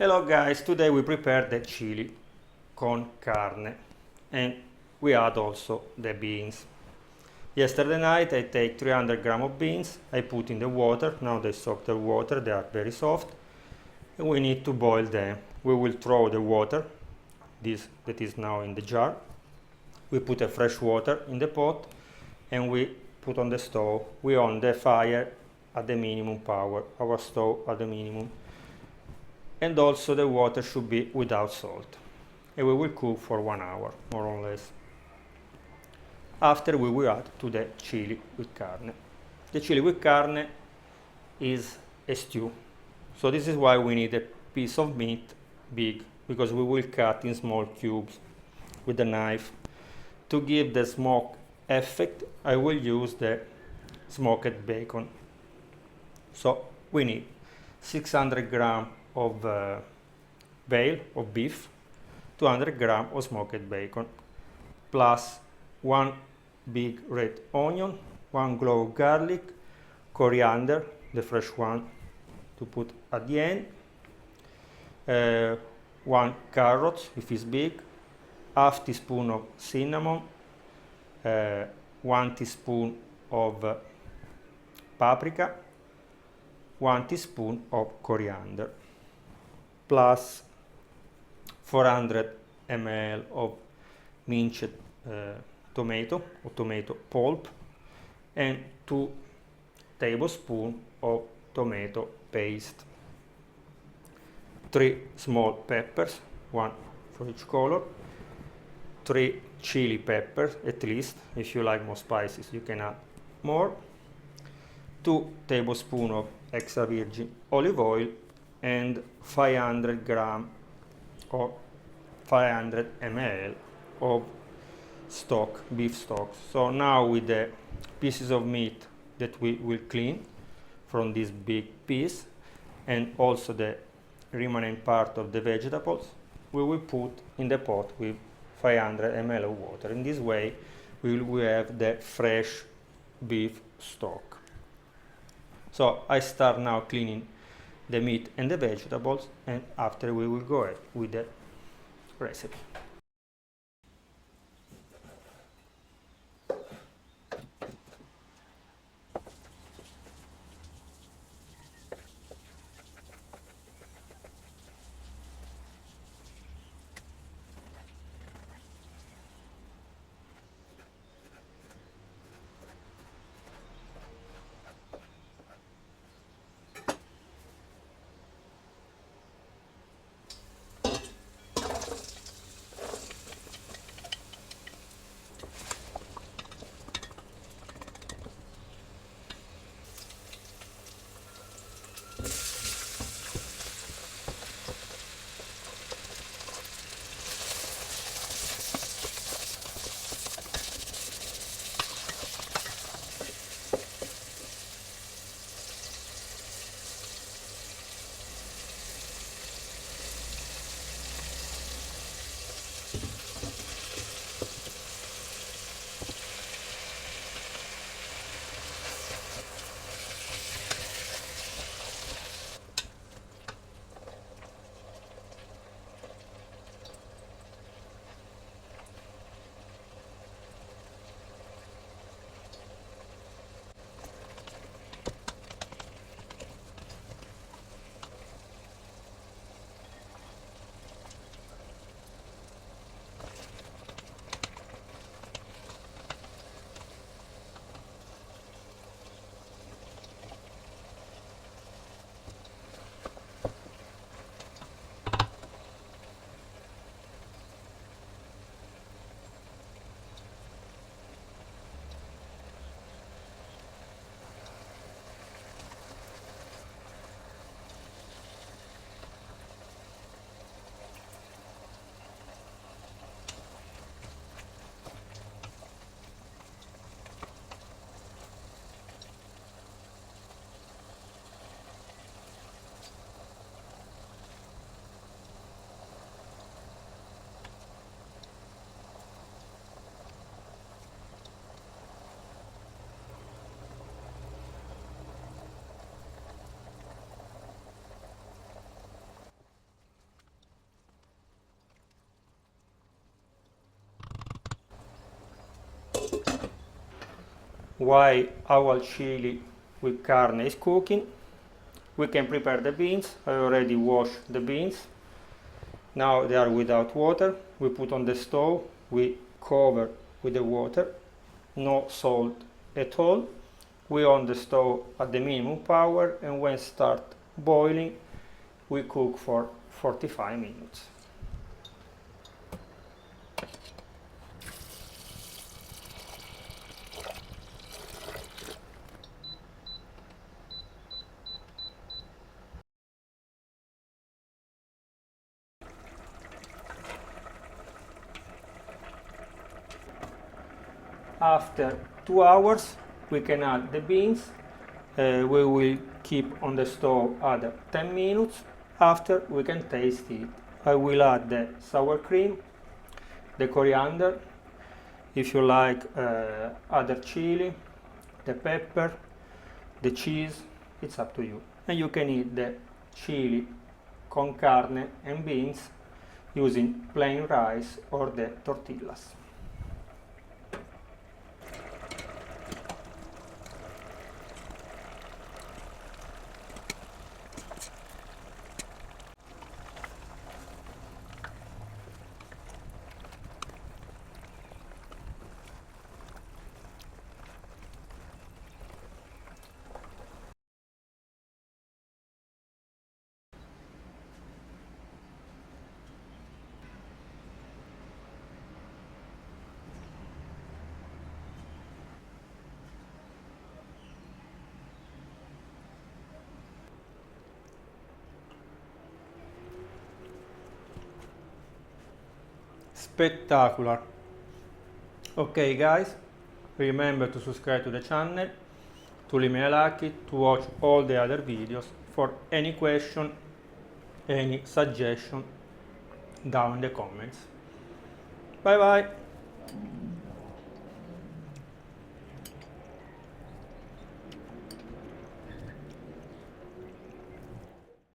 Hello guys, today we prepare the chili con carne and we add also the beans. Yesterday night I take 300 grams of beans, I put in the water, now they soak the water, they are very soft and we need to boil them. We will throw the water, this that is now in the jar. We put a fresh water in the pot and we put on the stove. We on the fire at the minimum power, our stove at the minimum. And also the water should be without salt. And we will cook for 1 hour, more or less. After we will add to the chili with carne. The chili with carne is a stew. So this is why we need a piece of meat big, because we will cut in small cubes with a knife. To give the smoke effect, I will use the smoked bacon. So we need 600 grams of veal of beef, 200 grams of smoked bacon, plus 1 big red onion, 1 clove of garlic, coriander, the fresh one, to put at the end, 1 carrot if it's big, half teaspoon of cinnamon, 1 teaspoon of paprika, 1 teaspoon of coriander, plus 400 ml of minced tomato or tomato pulp and 2 tablespoons of tomato paste, 3 small peppers, 1 for each color, 3 chili peppers at least. If you like more spices you can add more, 2 tablespoons of extra virgin olive oil and 500 grams or 500 ml of stock, beef stock. So now with the pieces of meat that we will clean from this big piece and also the remaining part of the vegetables, we will put in the pot with 500 ml of water. In this way we will have the fresh beef stock. So I start now cleaning the meat and the vegetables, and after we will go ahead with the recipe. while our chili with carne is cooking, we can prepare the beans. I already washed the beans. Now they are without water. We put on the stove, we cover with the water, no salt at all. We on the stove at the minimum power, and when start boiling, we cook for 45 minutes. After 2 hours, we can add the beans. We will keep on the stove other 10 minutes. After, we can taste it. I will add the sour cream, the coriander, if you like other chili, the pepper, the cheese, it's up to you. And you can eat the chili con carne and beans using plain rice or the tortillas. Spectacular. Okay guys, remember to subscribe to the channel, to leave me a like, to watch all the other videos. For any question, any suggestion, down in the comments. Bye bye.